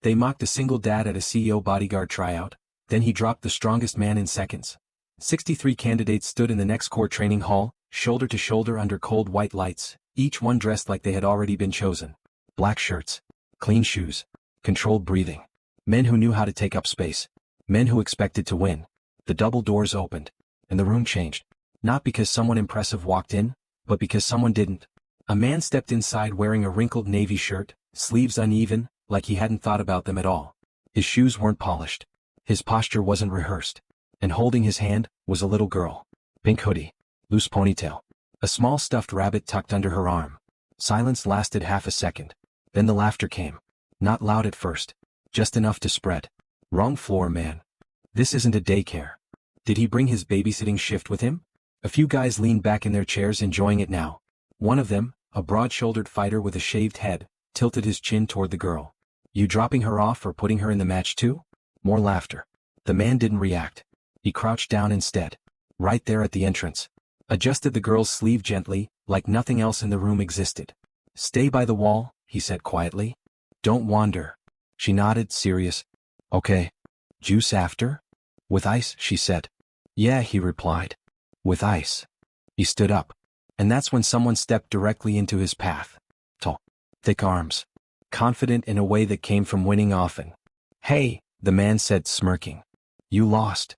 They mocked a single dad at a CEO bodyguard tryout, then he dropped the strongest man in seconds. 63 candidates stood in the next core training hall, shoulder to shoulder under cold white lights, each one dressed like they had already been chosen. Black shirts, clean shoes, controlled breathing. Men who knew how to take up space. Men who expected to win. The double doors opened, and the room changed. Not because someone impressive walked in, but because someone didn't. A man stepped inside wearing a wrinkled navy shirt, sleeves uneven, like he hadn't thought about them at all. His shoes weren't polished. His posture wasn't rehearsed. And holding his hand was a little girl. Pink hoodie, loose ponytail, a small stuffed rabbit tucked under her arm. Silence lasted half a second. Then the laughter came. Not loud at first. Just enough to spread. Wrong floor, man. This isn't a daycare. Did he bring his babysitting shift with him? A few guys leaned back in their chairs enjoying it now. One of them, a broad-shouldered fighter with a shaved head, tilted his chin toward the girl. You dropping her off or putting her in the match too? More laughter. The man didn't react. He crouched down instead. Right there at the entrance. Adjusted the girl's sleeve gently, like nothing else in the room existed. Stay by the wall, he said quietly. Don't wander. She nodded, serious. Okay. Juice after? With ice, she said. Yeah, he replied. With ice. He stood up. And that's when someone stepped directly into his path. Tall. Thick arms. Confident in a way that came from winning often. Hey, the man said, smirking. You lost.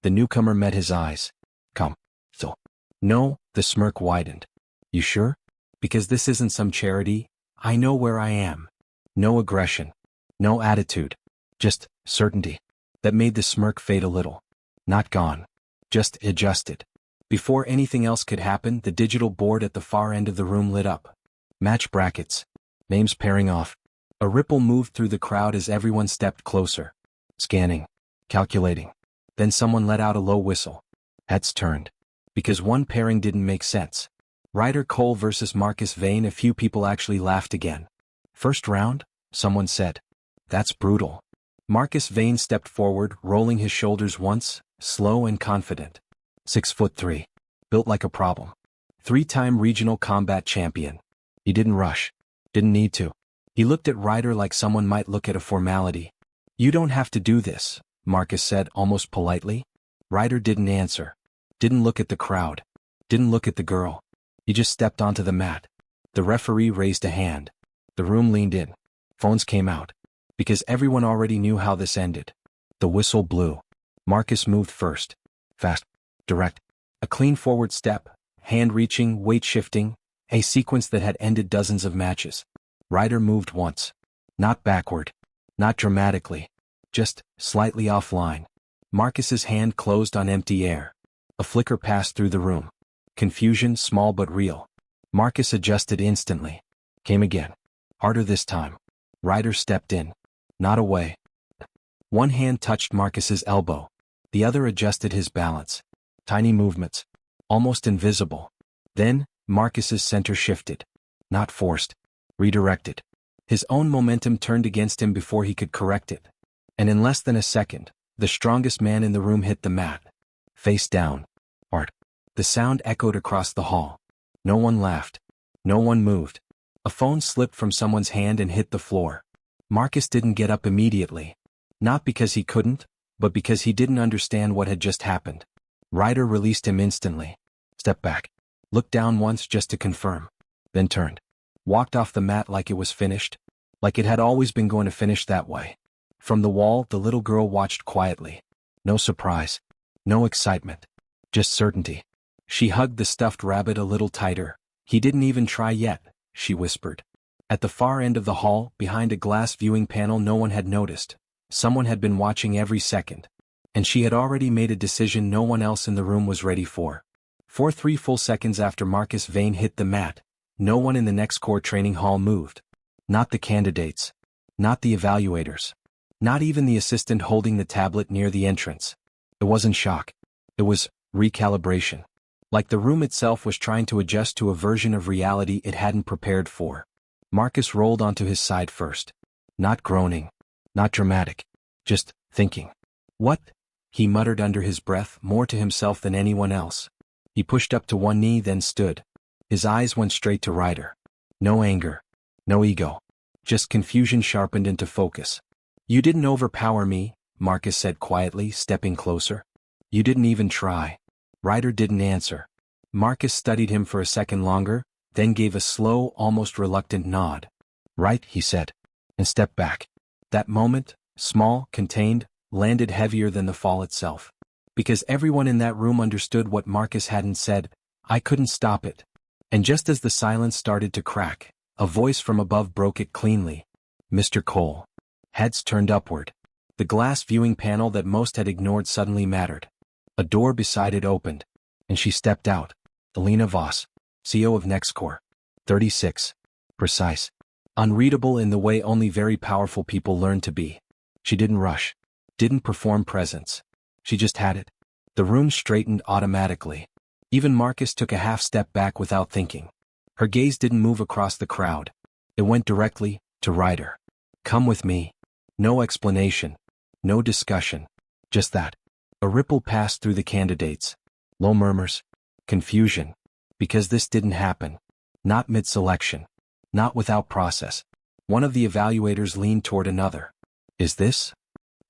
The newcomer met his eyes. Come. So. No, the smirk widened. You sure? Because this isn't some charity. I know where I am. No aggression. No attitude. Just certainty. That made the smirk fade a little. Not gone. Just adjusted. Before anything else could happen, the digital board at the far end of the room lit up. Match brackets. Names pairing off. A ripple moved through the crowd as everyone stepped closer. Scanning. Calculating. Then someone let out a low whistle. Heads turned. Because one pairing didn't make sense. Ryder Cole versus Marcus Vane. A few people actually laughed again. First round? Someone said. That's brutal. Marcus Vane stepped forward, rolling his shoulders once, slow and confident. 6'3". Built like a problem. 3-time regional combat champion. He didn't rush. Didn't need to. He looked at Ryder like someone might look at a formality. You don't have to do this, Marcus said almost politely. Ryder didn't answer. Didn't look at the crowd. Didn't look at the girl. He just stepped onto the mat. The referee raised a hand. The room leaned in. Phones came out. Because everyone already knew how this ended. The whistle blew. Marcus moved first. Fast. Direct. A clean forward step. Hand reaching, weight shifting. A sequence that had ended dozens of matches. Ryder moved once. Not backward. Not dramatically. Just slightly offline. Marcus's hand closed on empty air. A flicker passed through the room. Confusion, small but real. Marcus adjusted instantly. Came again. Harder this time. Ryder stepped in. Not away. One hand touched Marcus's elbow. The other adjusted his balance. Tiny movements. Almost invisible. Then, Marcus's center shifted. Not forced. Redirected. His own momentum turned against him before he could correct it. And in less than a second, the strongest man in the room hit the mat. Face down. Hard. The sound echoed across the hall. No one laughed. No one moved. A phone slipped from someone's hand and hit the floor. Marcus didn't get up immediately. Not because he couldn't, but because he didn't understand what had just happened. Ryder released him instantly. Stepped back. Looked down once just to confirm. Then turned. Walked off the mat like it was finished. Like it had always been going to finish that way. From the wall, the little girl watched quietly. No surprise. No excitement. Just certainty. She hugged the stuffed rabbit a little tighter. He didn't even try yet, she whispered. At the far end of the hall, behind a glass viewing panel no one had noticed. Someone had been watching every second. And she had already made a decision no one else in the room was ready for. 3 full seconds after Marcus Vane hit the mat, no one in the next core training hall moved. Not the candidates. Not the evaluators. Not even the assistant holding the tablet near the entrance. It wasn't shock. It was recalibration. Like the room itself was trying to adjust to a version of reality it hadn't prepared for. Marcus rolled onto his side first. Not groaning. Not dramatic. Just thinking. What? He muttered under his breath, more to himself than anyone else. He pushed up to one knee, then stood. His eyes went straight to Ryder. No anger. No ego. Just confusion sharpened into focus. You didn't overpower me, Marcus said quietly, stepping closer. You didn't even try. Ryder didn't answer. Marcus studied him for a second longer, then gave a slow, almost reluctant nod. Right, he said, and stepped back. That moment, small, contained, landed heavier than the fall itself. Because everyone in that room understood what Marcus hadn't said. I couldn't stop it. And just as the silence started to crack, a voice from above broke it cleanly. Mr. Cole. Heads turned upward. The glass viewing panel that most had ignored suddenly mattered. A door beside it opened, and she stepped out. Alina Voss, CEO of NextCore. 36. Precise. Unreadable in the way only very powerful people learn to be. She didn't rush. Didn't perform presence. She just had it. The room straightened automatically. Even Marcus took a half step back without thinking. Her gaze didn't move across the crowd. It went directly to Ryder. Come with me. No explanation. No discussion. Just that. A ripple passed through the candidates. Low murmurs. Confusion. Because this didn't happen. Not mid-selection. Not without process. One of the evaluators leaned toward another. Is this?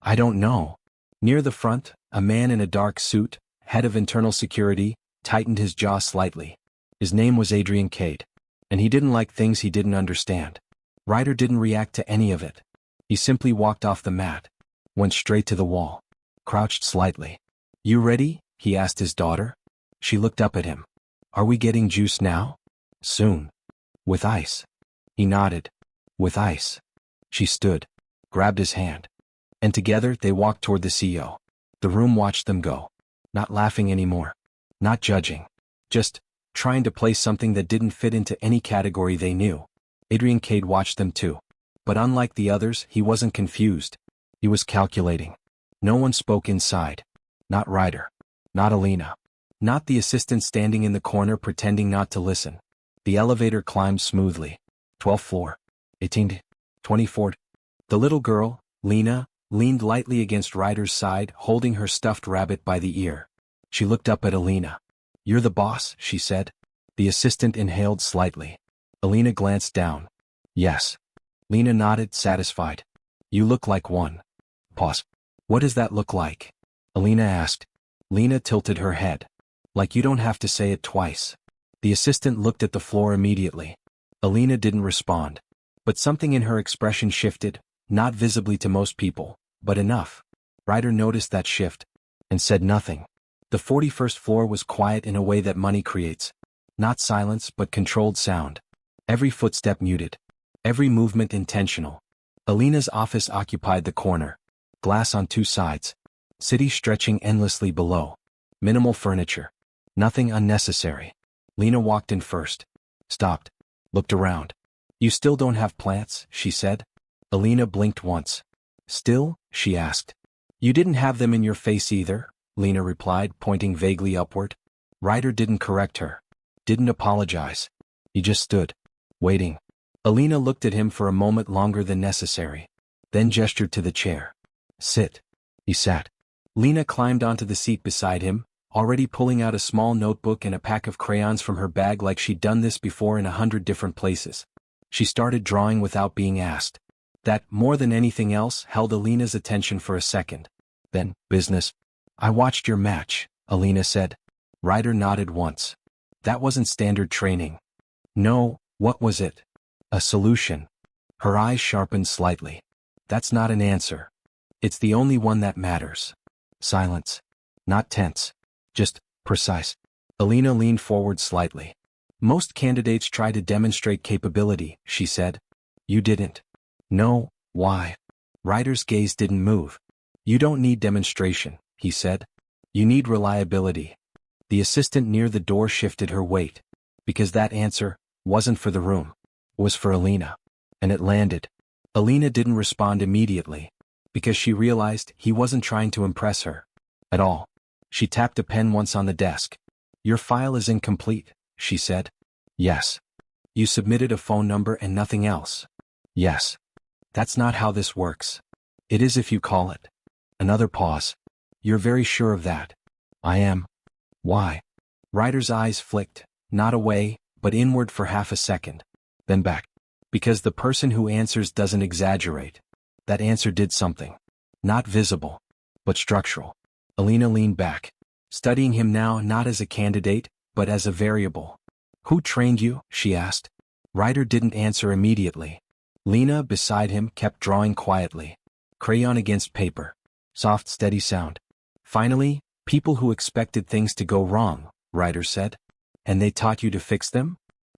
I don't know. Near the front, a man in a dark suit, head of internal security, tightened his jaw slightly. His name was Adrian Cade. And he didn't like things he didn't understand. Ryder didn't react to any of it. He simply walked off the mat. Went straight to the wall. Crouched slightly. You ready? He asked his daughter. She looked up at him. Are we getting juice now? Soon. With ice. He nodded. With ice. She stood. Grabbed his hand. And together they walked toward the CEO. The room watched them go. Not laughing anymore. Not judging. Just trying to place something that didn't fit into any category they knew. Adrian Cade watched them too. But unlike the others, he wasn't confused. He was calculating. No one spoke inside. Not Ryder. Not Alina. Not the assistant standing in the corner pretending not to listen. The elevator climbed smoothly. 12th floor. 18th. 24th. The little girl, Lena, leaned lightly against Ryder's side, holding her stuffed rabbit by the ear. She looked up at Alina. You're the boss, she said. The assistant inhaled slightly. Alina glanced down. Yes. Lena nodded, satisfied. You look like one. Pause. What does that look like? Alina asked. Lena tilted her head. Like you don't have to say it twice. The assistant looked at the floor immediately. Alina didn't respond. But something in her expression shifted, not visibly to most people, but enough. Ryder noticed that shift, and said nothing. The 41st floor was quiet in a way that money creates. Not silence, but controlled sound. Every footstep muted. Every movement intentional. Alina's office occupied the corner. Glass on two sides. City stretching endlessly below. Minimal furniture. Nothing unnecessary. Lena walked in first. Stopped. Looked around. You still don't have plants, she said. Alina blinked once. Still? She asked. You didn't have them in your face either, Lena replied, pointing vaguely upward. Ryder didn't correct her. Didn't apologize. He just stood. Waiting. Alina looked at him for a moment longer than necessary. Then gestured to the chair. Sit. He sat. Lena climbed onto the seat beside him, already pulling out a small notebook and a pack of crayons from her bag like she'd done this before in 100 different places. She started drawing without being asked. That, more than anything else, held Alina's attention for a second. Then, business. I watched your match, Alina said. Ryder nodded once. That wasn't standard training. No, what was it? A solution. Her eyes sharpened slightly. That's not an answer. It's the only one that matters. Silence. Not tense. Just precise. Alina leaned forward slightly. Most candidates try to demonstrate capability, she said. You didn't. No, why? Ryder's gaze didn't move. You don't need demonstration, he said. You need reliability. The assistant near the door shifted her weight. Because that answer wasn't for the room. Was for Alina. And it landed. Alina didn't respond immediately. Because she realized he wasn't trying to impress her. At all. She tapped a pen once on the desk. Your file is incomplete, she said. Yes. You submitted a phone number and nothing else. Yes. That's not how this works. It is if you call it. Another pause. You're very sure of that. I am. Why? Ryder's eyes flicked, not away, but inward for half a second. Then back. Because the person who answers doesn't exaggerate. That answer did something. Not visible, but structural. Alina leaned back, studying him now not as a candidate, but as a variable. Who trained you? She asked. Ryder didn't answer immediately. Lena, beside him, kept drawing quietly. Crayon against paper. Soft, steady sound. Finally, people who expected things to go wrong, Ryder said. And they taught you to fix them?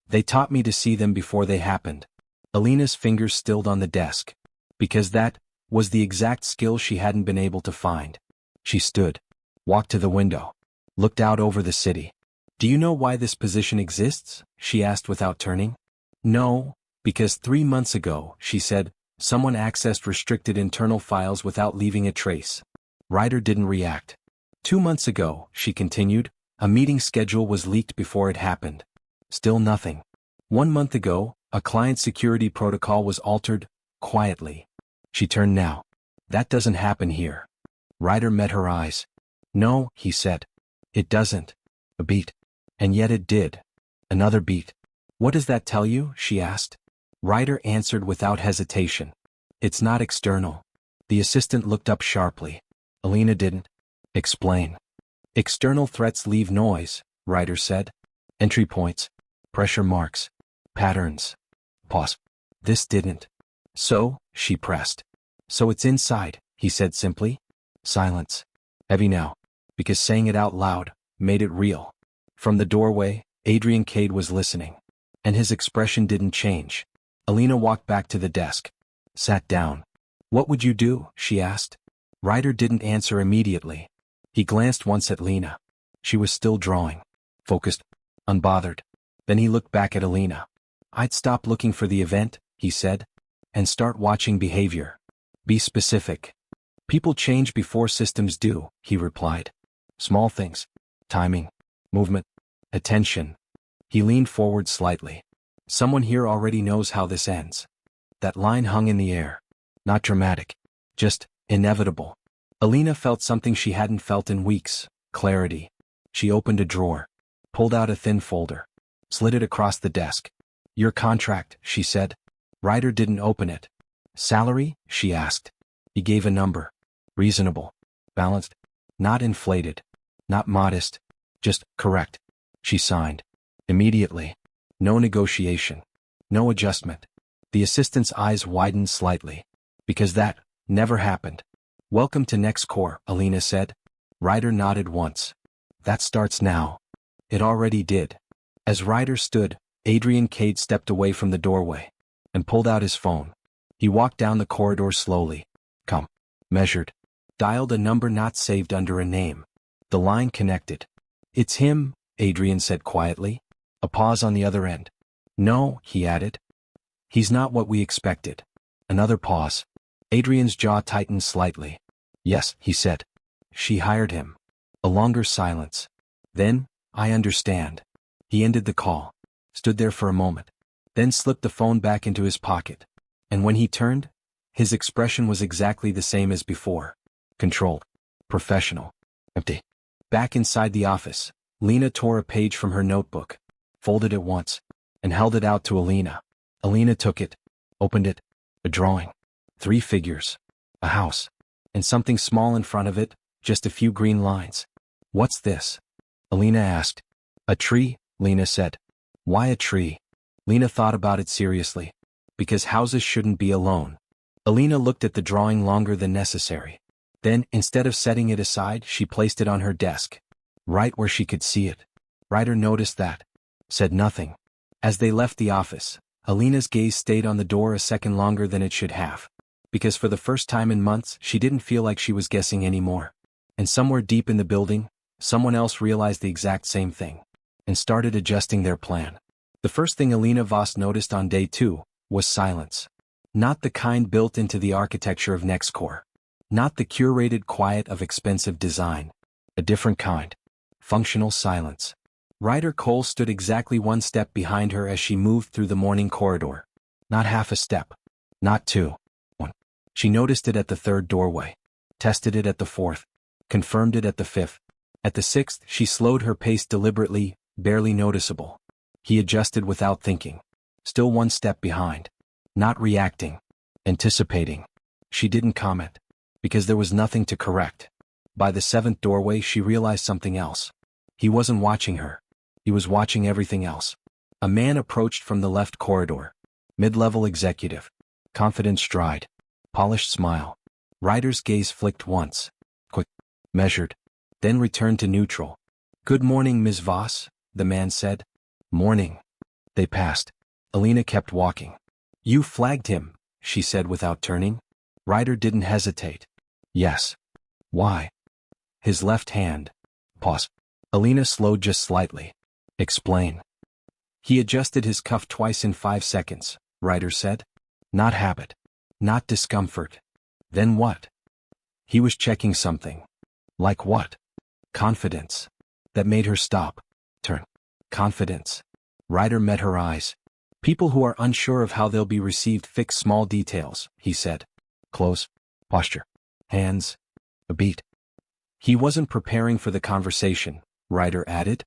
They taught me to see them before they happened. Alina's fingers stilled on the desk. Because that was the exact skill she hadn't been able to find. She stood, walked to the window, looked out over the city. Do you know why this position exists? She asked without turning. No, because 3 months ago, she said, someone accessed restricted internal files without leaving a trace. Ryder didn't react. 2 months ago, she continued, a meeting schedule was leaked before it happened. Still nothing. 1 month ago, a client security protocol was altered, quietly. She turned now. That doesn't happen here. Ryder met her eyes. No, he said. It doesn't. A beat. And yet it did. Another beat. What does that tell you? She asked. Ryder answered without hesitation. It's not external. The assistant looked up sharply. Alina didn't. Explain. External threats leave noise, Ryder said. Entry points. Pressure marks. Patterns. Pause. This didn't. So, she pressed. So it's inside, he said simply. Silence. Heavy now. Because saying it out loud made it real. From the doorway, Adrian Cade was listening. And his expression didn't change. Alina walked back to the desk. Sat down. What would you do? She asked. Ryder didn't answer immediately. He glanced once at Lena. She was still drawing. Focused. Unbothered. Then he looked back at Alina. I'd stop looking for the event, he said. And start watching behavior. Be specific. People change before systems do, he replied. Small things. Timing. Movement. Attention. He leaned forward slightly. Someone here already knows how this ends. That line hung in the air. Not dramatic. Just inevitable. Alina felt something she hadn't felt in weeks. Clarity. She opened a drawer. Pulled out a thin folder. Slid it across the desk. Your contract, she said. Ryder didn't open it. Salary? She asked. He gave a number. Reasonable. Balanced. Not inflated. Not modest. Just correct. She signed. Immediately. No negotiation. No adjustment. The assistant's eyes widened slightly. Because that never happened. Welcome to Next Core, Alina said. Ryder nodded once. That starts now. It already did. As Ryder stood, Adrian Cade stepped away from the doorway and pulled out his phone. He walked down the corridor slowly. Come. Measured. Dialed a number not saved under a name. The line connected. It's him, Adrian said quietly. A pause on the other end. No, he added. He's not what we expected. Another pause. Adrian's jaw tightened slightly. Yes, he said. She hired him. A longer silence. Then, I understand. He ended the call. Stood there for a moment. Then slipped the phone back into his pocket. And when he turned, his expression was exactly the same as before. Controlled. Professional. Empty. Back inside the office, Lena tore a page from her notebook, folded it once, and held it out to Alina. Alina took it, opened it. A drawing. 3 figures. A house. And something small in front of it, just a few green lines. What's this? Alina asked. A tree, Lena said. Why a tree? Lena thought about it seriously. Because houses shouldn't be alone. Alina looked at the drawing longer than necessary. Then, instead of setting it aside, she placed it on her desk. Right where she could see it. Ryder noticed that. Said nothing. As they left the office, Alina's gaze stayed on the door a second longer than it should have. Because for the first time in months, she didn't feel like she was guessing anymore. And somewhere deep in the building, someone else realized the exact same thing. And started adjusting their plan. The first thing Alina Voss noticed on day 2 was silence. Not the kind built into the architecture of NextCore. Not the curated quiet of expensive design. A different kind. Functional silence. Ryder Cole stood exactly 1 step behind her as she moved through the morning corridor. Not half a step. Not 2. 1. She noticed it at the 3rd doorway. Tested it at the 4th. Confirmed it at the 5th. At the 6th, she slowed her pace deliberately, barely noticeable. He adjusted without thinking. Still 1 step behind. Not reacting. Anticipating. She didn't comment. Because there was nothing to correct. By the seventh doorway she realized something else. He wasn't watching her. He was watching everything else. A man approached from the left corridor. Mid-level executive. Confident stride. Polished smile. Ryder's gaze flicked once. Quick. Measured. Then returned to neutral. "Good morning, Ms. Voss," the man said. "Morning." They passed. Alina kept walking. "You flagged him," she said without turning. Ryder didn't hesitate. "Yes." "Why?" "His left hand." Pause. Alina slowed just slightly. "Explain." "He adjusted his cuff twice in 5 seconds," Ryder said. "Not habit. Not discomfort." "Then what?" "He was checking something." "Like what?" "Confidence." That made her stop. Turn. "Confidence." Ryder met her eyes. "People who are unsure of how they'll be received fix small details," he said. "Clothes. Posture. Hands. A beat." "He wasn't preparing for the conversation," Ryder added.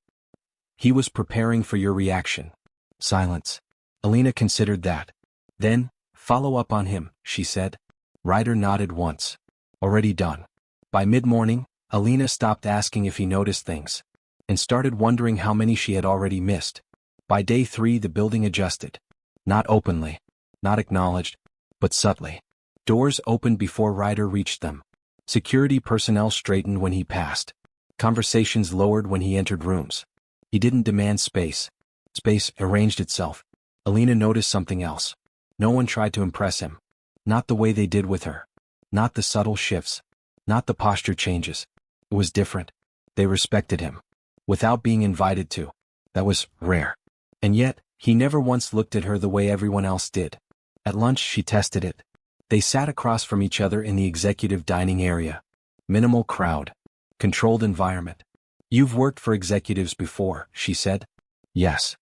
"He was preparing for your reaction." Silence. Alina considered that. "Then, follow up on him," she said. Ryder nodded once. "Already done." By mid-morning, Alina stopped asking if he noticed things, and started wondering how many she had already missed. By day 3 the building adjusted. Not openly. Not acknowledged. But subtly. Doors opened before Ryder reached them. Security personnel straightened when he passed. Conversations lowered when he entered rooms. He didn't demand space. Space arranged itself. Alina noticed something else. No one tried to impress him. Not the way they did with her. Not the subtle shifts. Not the posture changes. It was different. They respected him. Without being invited to. That was rare. And yet, he never once looked at her the way everyone else did. At lunch she tested it. They sat across from each other in the executive dining area. Minimal crowd. Controlled environment. "You've worked for executives before," she said. "Yes."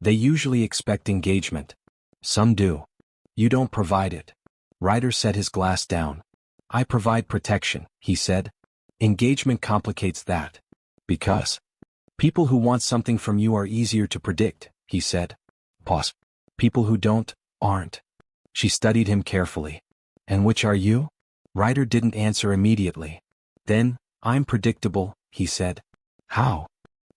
"They usually expect engagement." "Some do." "You don't provide it." Ryder set his glass down. "I provide protection," he said. "Engagement complicates that." "Because people who want something from you are easier to predict," he said. Pause. "People who don't, aren't." She studied him carefully. "And which are you?" Ryder didn't answer immediately. Then, "I'm predictable," he said. "How?"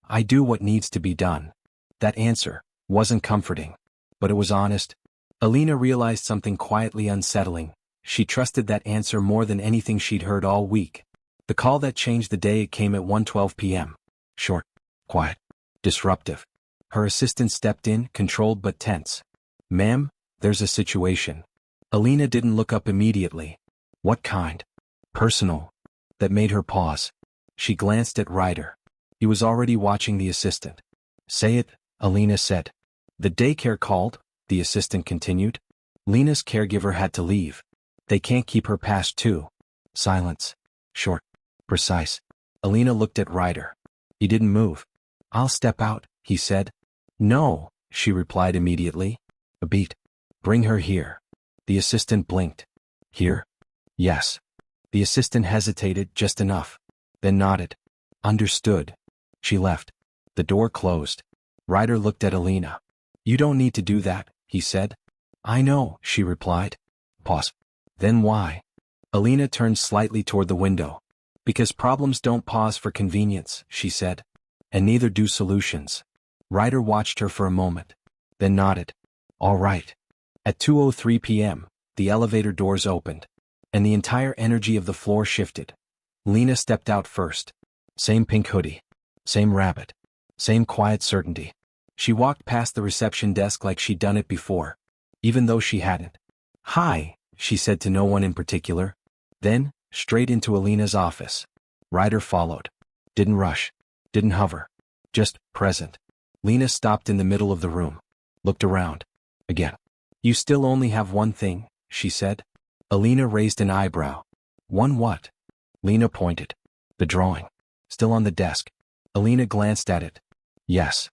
"I do what needs to be done." That answer wasn't comforting, but it was honest. Alina realized something quietly unsettling. She trusted that answer more than anything she'd heard all week. The call that changed the day came at 1:12 p.m. Short, quiet, disruptive. Her assistant stepped in, controlled but tense. "Ma'am, there's a situation." Alina didn't look up immediately. "What kind?" "Personal." That made her pause. She glanced at Ryder. He was already watching the assistant. "Say it," Alina said. "The daycare called," the assistant continued. "Lena's caregiver had to leave. They can't keep her past 2. Silence. Short. Precise. Alina looked at Ryder. He didn't move. "I'll step out," he said. "No," she replied immediately. A beat. "Bring her here." The assistant blinked. "Here?" "Yes." The assistant hesitated just enough, then nodded. "Understood." She left. The door closed. Ryder looked at Alina. "You don't need to do that," he said. "I know," she replied. Pause. "Then why?" Alina turned slightly toward the window. "Because problems don't pause for convenience," she said. "And neither do solutions." Ryder watched her for a moment, then nodded. "All right." At 2:03 p.m., the elevator doors opened, and the entire energy of the floor shifted. Lena stepped out first. Same pink hoodie. Same rabbit. Same quiet certainty. She walked past the reception desk like she'd done it before, even though she hadn't. "Hi," she said to no one in particular. Then, straight into Alina's office. Ryder followed. Didn't rush. Didn't hover. Just present. Lena stopped in the middle of the room. Looked around. Again. "You still only have one thing," she said. Alina raised an eyebrow. "One what?" Lena pointed. "The drawing. Still on the desk." Alina glanced at it. "Yes."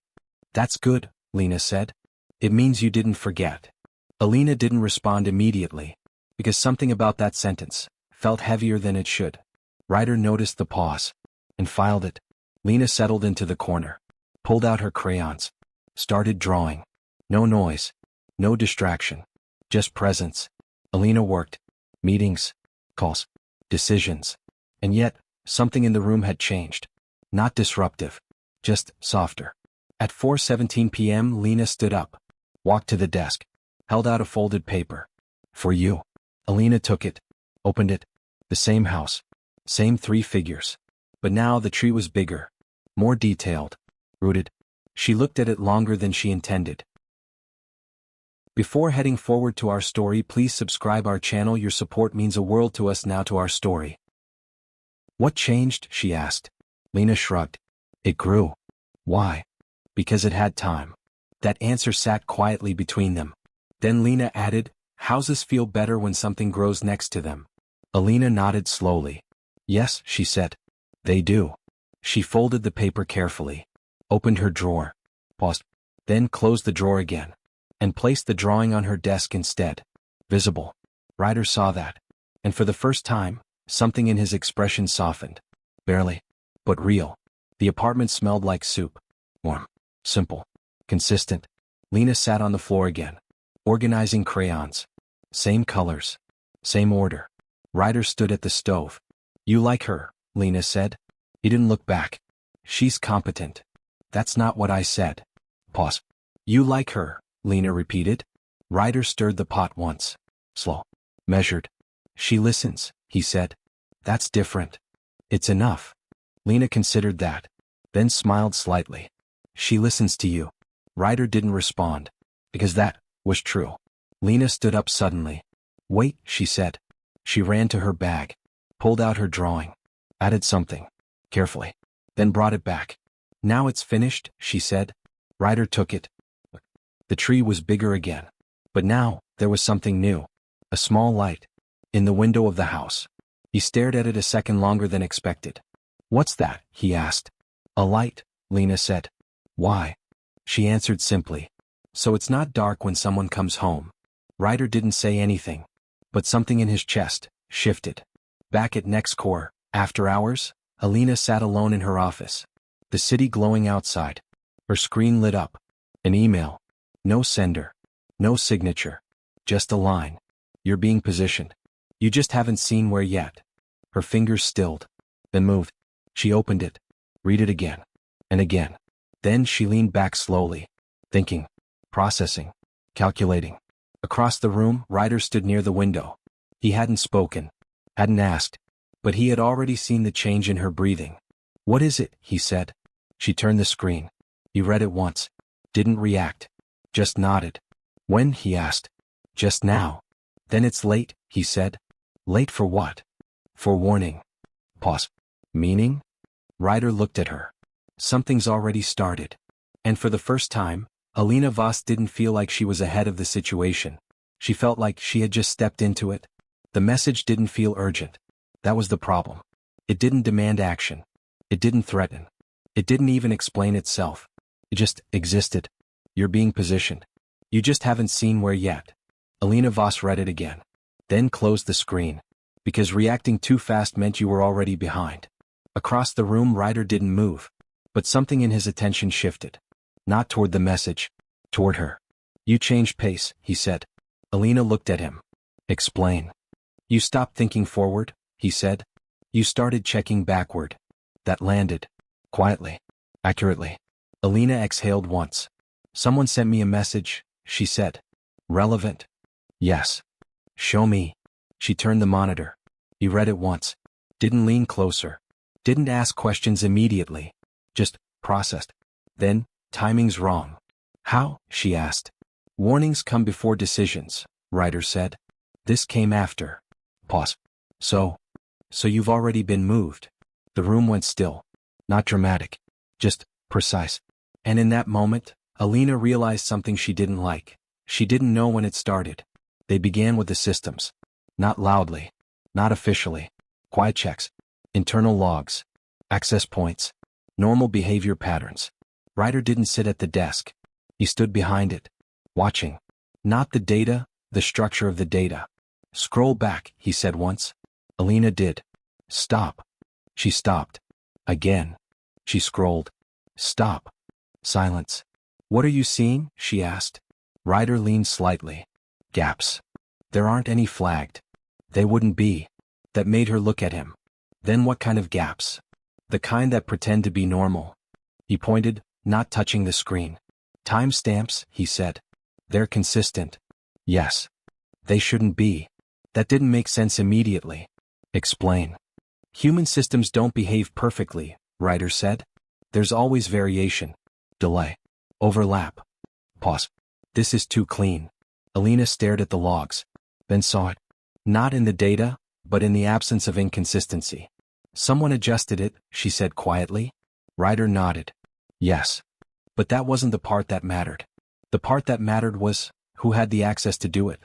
"That's good," Lena said. "It means you didn't forget." Alina didn't respond immediately, because something about that sentence felt heavier than it should. Ryder noticed the pause, and filed it. Lena settled into the corner, pulled out her crayons, started drawing. No noise, no distraction, just presence. Alina worked. Meetings, calls, decisions. And yet, something in the room had changed. Not disruptive, just softer. At 4:17 p.m. Lena stood up, walked to the desk, held out a folded paper. For you. Alina took it, opened it. The same house, same 3 figures. But now the tree was bigger, more detailed, rooted. She looked at it longer than she intended. Before heading forward to our story, please subscribe our channel. Your support means a world to us. Now to our story. What changed? She asked. Lena shrugged. It grew. Why? Because it had time. That answer sat quietly between them. Then Lena added, houses feel better when something grows next to them. Alina nodded slowly. Yes, she said. They do. She folded the paper carefully, opened her drawer, paused, then closed the drawer again, and placed the drawing on her desk instead. Visible. Ryder saw that. And for the first time, something in his expression softened. Barely, but real. The apartment smelled like soup. Warm, simple, consistent. Lena sat on the floor again, organizing crayons. Same colors, same order. Ryder stood at the stove. You like her, Lena said. He didn't look back. She's competent. That's not what I said. Pause. You like her, Lena repeated. Ryder stirred the pot once. Slow. Measured. She listens, he said. That's different. It's enough. Lena considered that, then smiled slightly. She listens to you. Ryder didn't respond, because that was true. Lena stood up suddenly. Wait, she said. She ran to her bag, pulled out her drawing, added something, carefully, then brought it back. Now it's finished, she said. Ryder took it. The tree was bigger again. But now, there was something new. A small light. In the window of the house. He stared at it a second longer than expected. What's that? He asked. A light, Lena said. Why? She answered simply. So it's not dark when someone comes home. Ryder didn't say anything. But something in his chest shifted. Back at Next Core, after hours, Alina sat alone in her office. The city glowing outside. Her screen lit up. An email. No sender. No signature. Just a line. You're being positioned. You just haven't seen where yet. Her fingers stilled. Then moved. She opened it. Read it again. And again. Then she leaned back slowly. Thinking. Processing. Calculating. Across the room, Ryder stood near the window. He hadn't spoken. Hadn't asked. But he had already seen the change in her breathing. What is it? He said. She turned the screen. He read it once. Didn't react. Just nodded. When? He asked. Just now. Then it's late, he said. Late for what? For warning. Pause. Meaning? Ryder looked at her. Something's already started. And for the first time, Alina Voss didn't feel like she was ahead of the situation. She felt like she had just stepped into it. The message didn't feel urgent. That was the problem. It didn't demand action. It didn't threaten. It didn't even explain itself. It just existed. You're being positioned. You just haven't seen where yet. Alina Voss read it again. Then closed the screen. Because reacting too fast meant you were already behind. Across the room, Ryder didn't move. But something in his attention shifted. Not toward the message. Toward her. You changed pace, he said. Alina looked at him. Explain. You stopped thinking forward, he said. You started checking backward. That landed. Quietly. Accurately. Alina exhaled once. Someone sent me a message, she said. Relevant. Yes. Show me. She turned the monitor. He read it once. Didn't lean closer. Didn't ask questions immediately. Just processed. Then, timing's wrong. How? She asked. Warnings come before decisions, Ryder said. This came after. Pause. So you've already been moved. The room went still. Not dramatic. Just precise. And in that moment, Alina realized something she didn't like. She didn't know when it started. They began with the systems. Not loudly. Not officially. Quiet checks. Internal logs. Access points. Normal behavior patterns. Ryder didn't sit at the desk. He stood behind it. Watching. Not the data, the structure of the data. Scroll back, he said once. Alina did. Stop. She stopped. Again. She scrolled. Stop. Silence. What are you seeing? She asked. Ryder leaned slightly. Gaps. There aren't any flagged. They wouldn't be. that made her look at him. Then what kind of gaps? The kind that pretend to be normal. He pointed, not touching the screen. Timestamps, he said. They're consistent. Yes. They shouldn't be. That didn't make sense immediately. Explain. Human systems don't behave perfectly, Ryder said. There's always variation. Delay. Overlap. Pause. This is too clean. Alina stared at the logs, then saw it. Not in the data, but in the absence of inconsistency. Someone adjusted it, she said quietly. Ryder nodded. Yes. But that wasn't the part that mattered. The part that mattered was who had the access to do it.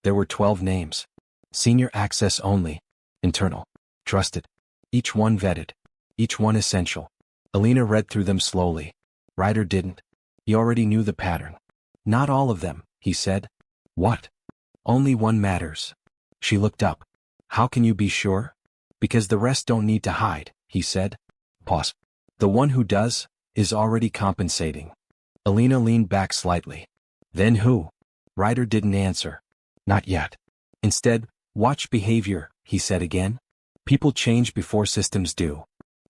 There were 12 names. Senior access only. Internal. Trusted. Each one vetted. Each one essential. Alina read through them slowly. Ryder didn't. He already knew the pattern. Not all of them, he said. What? Only one matters. She looked up. How can you be sure? Because the rest don't need to hide, he said. Pause. The one who does is already compensating. Alina leaned back slightly. Then who? Ryder didn't answer. Not yet. Instead, watch behavior, he said again. People change before systems do.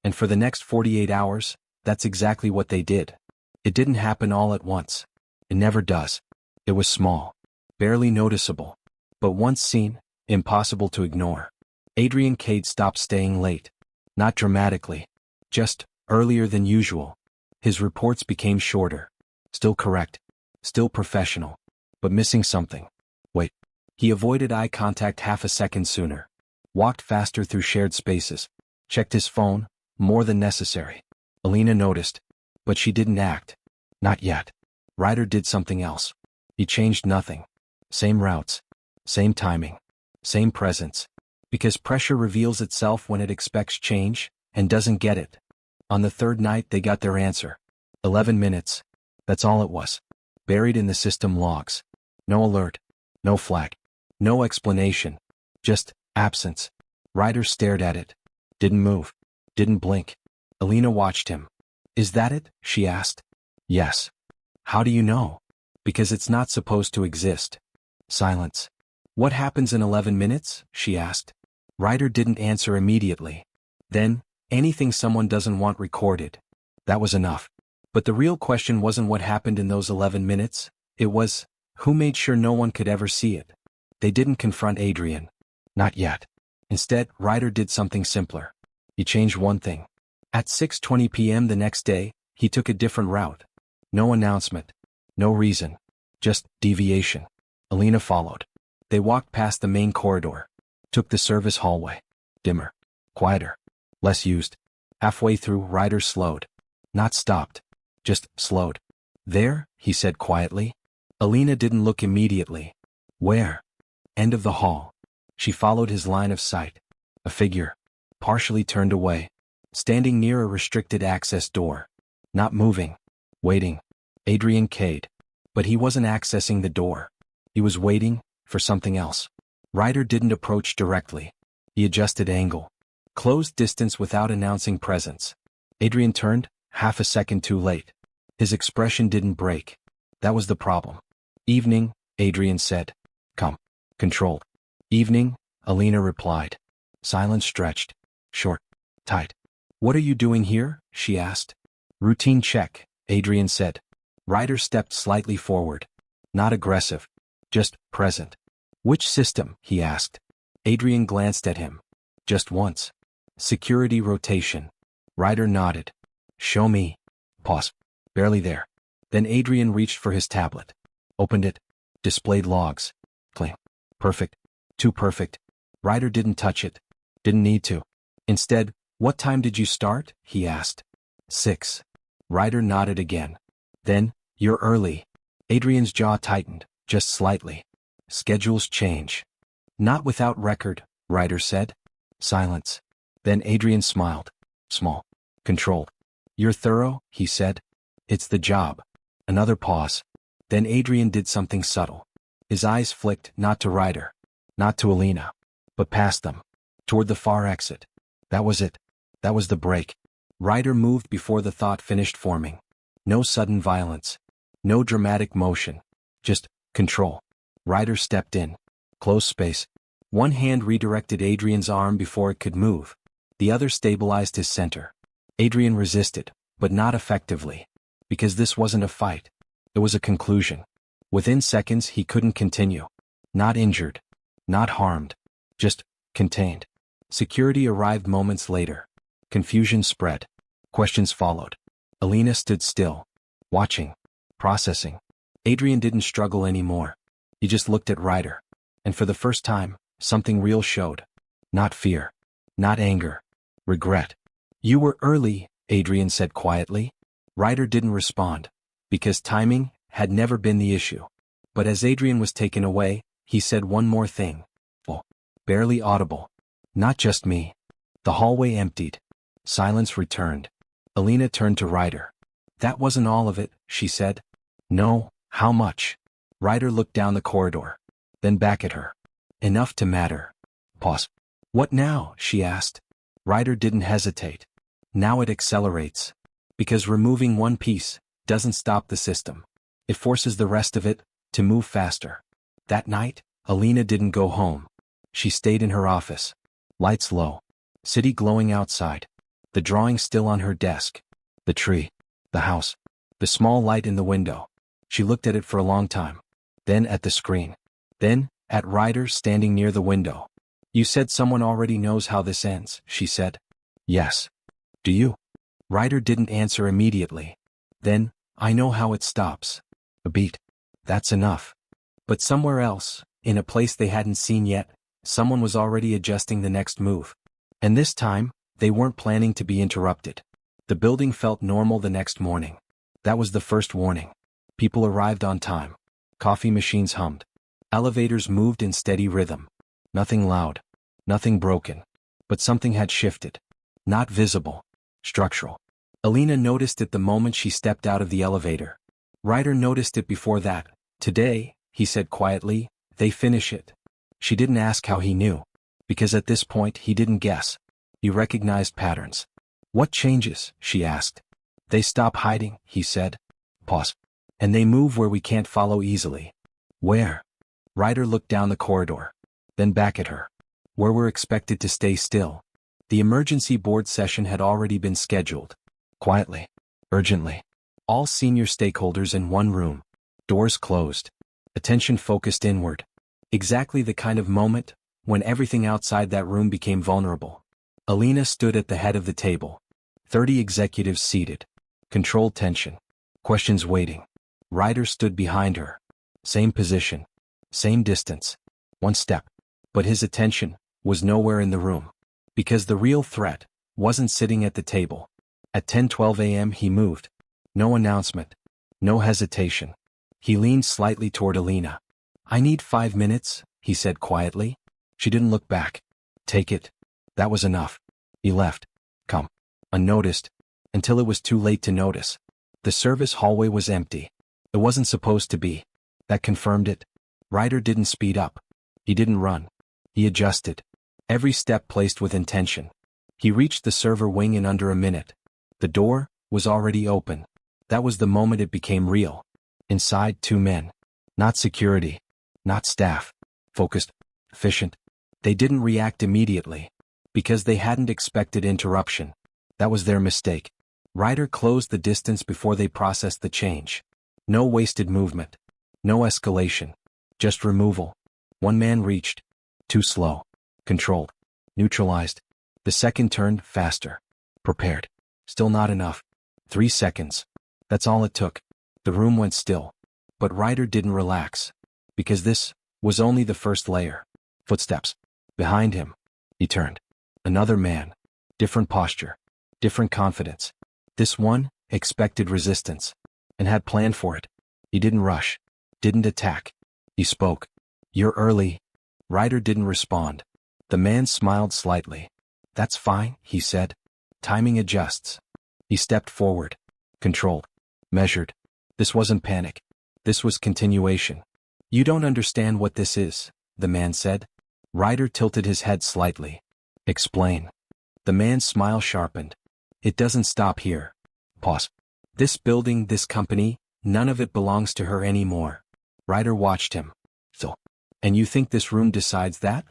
And for the next 48 hours, that's exactly what they did. It didn't happen all at once. It never does. It was small. Barely noticeable. But once seen, impossible to ignore. Adrian Cade stopped staying late. Not dramatically. Just earlier than usual. His reports became shorter. Still correct. Still professional. But missing something. Wait. He avoided eye contact half a second sooner. Walked faster through shared spaces. Checked his phone, more than necessary. Alina noticed. But she didn't act. Not yet. Ryder did something else. He changed nothing. Same routes. Same timing. Same presence. Because pressure reveals itself when it expects change, and doesn't get it. On the third night they got their answer. 11 minutes. That's all it was. Buried in the system logs. No alert. No flag. No explanation. Just absence. Ryder stared at it. Didn't move. Didn't blink. Alina watched him. Is that it? She asked. Yes. How do you know? Because it's not supposed to exist. Silence. What happens in 11 minutes? She asked. Ryder didn't answer immediately. Then, anything someone doesn't want recorded. That was enough. But the real question wasn't what happened in those 11 minutes, it was, who made sure no one could ever see it? They didn't confront Adrian. Not yet. Instead, Ryder did something simpler. He changed one thing. At 6:20 p.m. the next day, he took a different route. No announcement. No reason. Just deviation. Alina followed. They walked past the main corridor. Took the service hallway. Dimmer. Quieter. Less used. Halfway through, Ryder slowed. Not stopped. Just slowed. There, he said quietly. Alina didn't look immediately. Where? End of the hall. She followed his line of sight. A figure. Partially turned away. Standing near a restricted access door. Not moving. Waiting. Adrian Cade. But he wasn't accessing the door. He was waiting for something else. Ryder didn't approach directly. He adjusted angle. Closed distance without announcing presence. Adrian turned, half a second too late. His expression didn't break. That was the problem. Evening, Adrian said. Come. Controlled. Evening, Alina replied. Silence stretched. Short. Tight. What are you doing here? She asked. Routine check, Adrian said. Ryder stepped slightly forward. Not aggressive. Just present. Which system? He asked. Adrian glanced at him. Just once. Security rotation. Ryder nodded. Show me. Pause. Barely there. Then Adrian reached for his tablet. Opened it. Displayed logs. Cling. Perfect. Too perfect. Ryder didn't touch it. Didn't need to. Instead, what time did you start? He asked. 6. Ryder nodded again. Then, you're early. Adrian's jaw tightened, just slightly. Schedules change. Not without record, Ryder said. Silence. Then Adrian smiled. Small. Controlled. You're thorough, he said. It's the job. Another pause. Then Adrian did something subtle. His eyes flicked not to Ryder. Not to Alina. But past them. Toward the far exit. That was it. That was the break. Ryder moved before the thought finished forming. No sudden violence. No dramatic motion. Just control. Ryder stepped in. Closed space. One hand redirected Adrian's arm before it could move. The other stabilized his center. Adrian resisted, but not effectively. Because this wasn't a fight. It was a conclusion. Within seconds he couldn't continue. Not injured. Not harmed. Just contained. Security arrived moments later. Confusion spread. Questions followed. Alina stood still. Watching. Processing. Adrian didn't struggle anymore. He just looked at Ryder. And for the first time, something real showed. Not fear. Not anger. Regret. You were early, Adrian said quietly. Ryder didn't respond. Because timing had never been the issue. But as Adrian was taken away, he said one more thing. Oh, barely audible. Not just me. The hallway emptied. Silence returned. Alina turned to Ryder. That wasn't all of it, she said. No, how much? Ryder looked down the corridor. Then back at her. Enough to matter. Pause. What now? She asked. Ryder didn't hesitate. Now it accelerates. Because removing one piece doesn't stop the system. It forces the rest of it to move faster. That night, Alina didn't go home. She stayed in her office. Lights low. City glowing outside. The drawing still on her desk. The tree. The house. The small light in the window. She looked at it for a long time. Then at the screen. Then, at Ryder standing near the window. You said someone already knows how this ends, she said. Yes. Do you? Ryder didn't answer immediately. Then, I know how it stops. A beat. That's enough. But somewhere else, in a place they hadn't seen yet, someone was already adjusting the next move. And this time, they weren't planning to be interrupted. The building felt normal the next morning. That was the first warning. People arrived on time. Coffee machines hummed. Elevators moved in steady rhythm. Nothing loud. Nothing broken. But something had shifted. Not visible. Structural. Alina noticed it the moment she stepped out of the elevator. Ryder noticed it before that. Today, he said quietly, they finish it. She didn't ask how he knew. Because at this point he didn't guess. He recognized patterns. What changes? She asked. They stop hiding, he said. Pause. And they move where we can't follow easily. Where? Ryder looked down the corridor. Then back at her. Where we're expected to stay still. The emergency board session had already been scheduled. Quietly. Urgently. All senior stakeholders in one room. Doors closed. Attention focused inward. Exactly the kind of moment when everything outside that room became vulnerable. Alina stood at the head of the table. 30 executives seated. Controlled tension. Questions waiting. Ryder stood behind her. Same position. Same distance. One step. But his attention was nowhere in the room. Because the real threat wasn't sitting at the table. At 10:12 a.m. he moved. No announcement. No hesitation. He leaned slightly toward Alina. I need 5 minutes, he said quietly. She didn't look back. Take it. That was enough. He left. Come. Unnoticed. Until it was too late to notice. The service hallway was empty. It wasn't supposed to be. That confirmed it. Ryder didn't speed up. He didn't run. He adjusted. Every step placed with intention. He reached the server wing in under a minute. The door was already open. That was the moment it became real. Inside, 2 men. Not security. Not staff. Focused. Efficient. They didn't react immediately. Because they hadn't expected interruption. That was their mistake. Ryder closed the distance before they processed the change. No wasted movement. No escalation. Just removal. One man reached. Too slow. Controlled. Neutralized. The second turned faster. Prepared. Still not enough. 3 seconds. That's all it took. The room went still. But Ryder didn't relax. Because this was only the first layer. Footsteps. Behind him. He turned. Another man. Different posture. Different confidence. This one expected resistance. And had planned for it. He didn't rush. Didn't attack. He spoke. You're early. Ryder didn't respond. The man smiled slightly. That's fine, he said. Timing adjusts. He stepped forward. Controlled. Measured. This wasn't panic. This was continuation. You don't understand what this is, the man said. Ryder tilted his head slightly. Explain. The man's smile sharpened. It doesn't stop here. Pause. This building, this company, none of it belongs to her anymore. Ryder watched him. So. And you think this room decides that?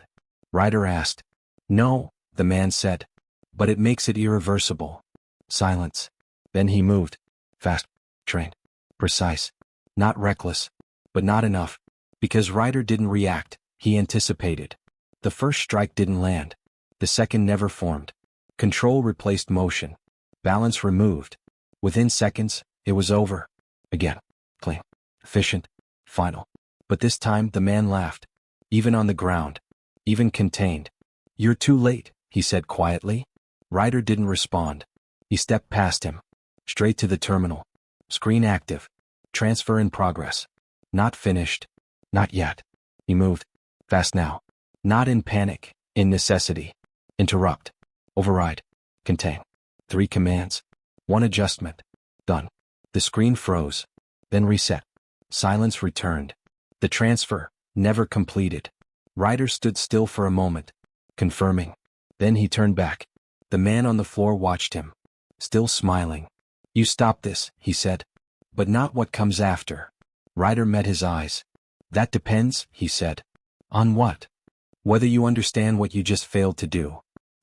Ryder asked. No, the man said. But it makes it irreversible. Silence. Then he moved. Fast. Trained. Precise. Not reckless. But not enough. Because Ryder didn't react, he anticipated. The first strike didn't land. The second never formed. Control replaced motion. Balance removed. Within seconds, it was over. Again. Clean. Efficient. Final. But this time the man laughed. Even on the ground. Even contained. You're too late, he said quietly. Ryder didn't respond. He stepped past him. Straight to the terminal. Screen active. Transfer in progress. Not finished. Not yet. He moved. Fast now. Not in panic, in necessity. Interrupt. Override. Contain. 3 commands. 1 adjustment. Done. The screen froze. Then reset. Silence returned. The transfer, never completed. Ryder stood still for a moment, confirming. Then he turned back. The man on the floor watched him, still smiling. You stop this, he said. But not what comes after. Ryder met his eyes. That depends, he said. On what? Whether you understand what you just failed to do.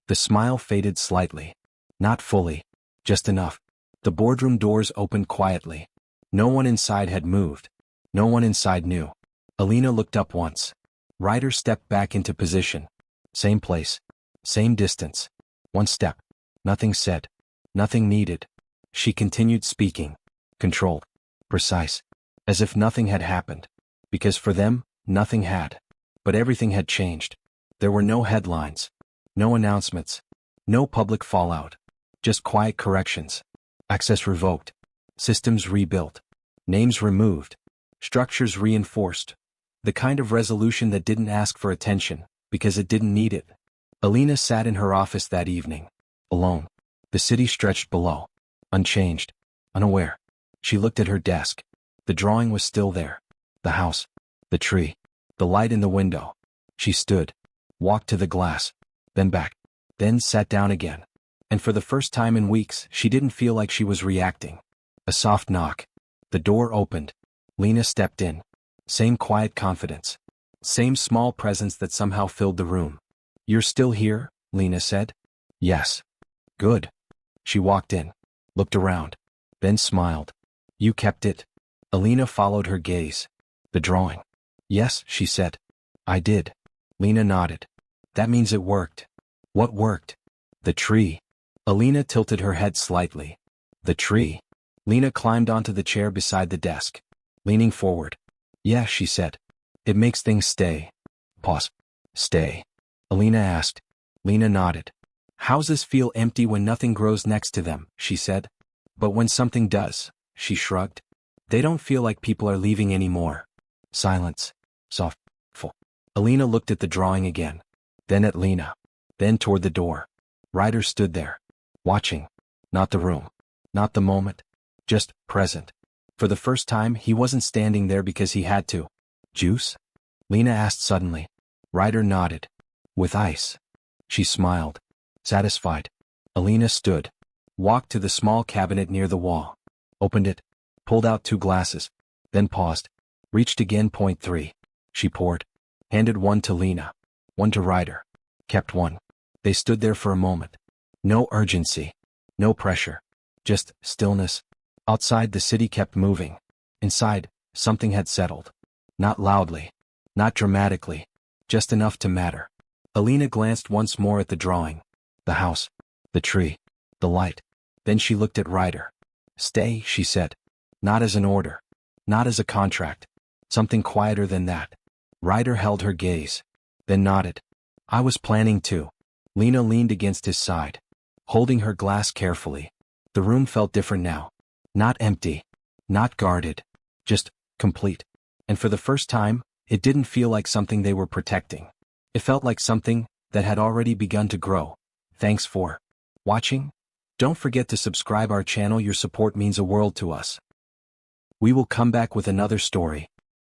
The smile faded slightly. Not fully. Just enough. The boardroom doors opened quietly. No one inside had moved. No one inside knew. Alina looked up once. Ryder stepped back into position. Same place. Same distance. 1 step. Nothing said. Nothing needed. She continued speaking. Controlled. Precise. As if nothing had happened. Because for them, nothing had. But everything had changed. There were no headlines. No announcements. No public fallout. Just quiet corrections. Access revoked. Systems rebuilt. Names removed. Structures reinforced. The kind of resolution that didn't ask for attention, because it didn't need it. Alina sat in her office that evening. Alone. The city stretched below. Unchanged. Unaware. She looked at her desk. The drawing was still there. The house. The tree. The light in the window. She stood. Walked to the glass. Then back. Then sat down again. And for the first time in weeks, she didn't feel like she was reacting. A soft knock. The door opened. Lena stepped in. Same quiet confidence. Same small presence that somehow filled the room. You're still here? Lena said. Yes. Good. She walked in. Looked around. Then smiled. You kept it? Alina followed her gaze. The drawing. Yes, she said. I did. Lena nodded. That means it worked. What worked? The tree. Alina tilted her head slightly. The tree. Lena climbed onto the chair beside the desk. Leaning forward. Yeah, she said. It makes things stay. Pause. Stay. Alina asked. Lena nodded. Houses feel empty when nothing grows next to them, she said. But when something does, she shrugged. They don't feel like people are leaving anymore. Silence. Soft. Full. Alina looked at the drawing again. Then at Lena. Then toward the door. Ryder stood there. Watching. Not the room. Not the moment. Just present. For the first time, he wasn't standing there because he had to. Juice? Lena asked suddenly. Ryder nodded. With ice. She smiled. Satisfied. Alina stood. Walked to the small cabinet near the wall. Opened it. Pulled out 2 glasses. Then paused. Reached again. Point 3. She poured. Handed 1 to Lena. 1 to Ryder. Kept 1. They stood there for a moment. No urgency. No pressure. Just stillness. Outside the city kept moving. Inside, something had settled. Not loudly. Not dramatically. Just enough to matter. Alina glanced once more at the drawing. The house. The tree. The light. Then she looked at Ryder. Stay, she said. Not as an order. Not as a contract. Something quieter than that. Ryder held her gaze. Then nodded. I was planning to. Lena leaned against his side. Holding her glass carefully. The room felt different now. Not empty. Not guarded. Just complete. And for the first time, it didn't feel like something they were protecting. It felt like something that had already begun to grow. Thanks for watching. Don't forget to subscribe our channel. Your support means a world to us. We will come back with another story.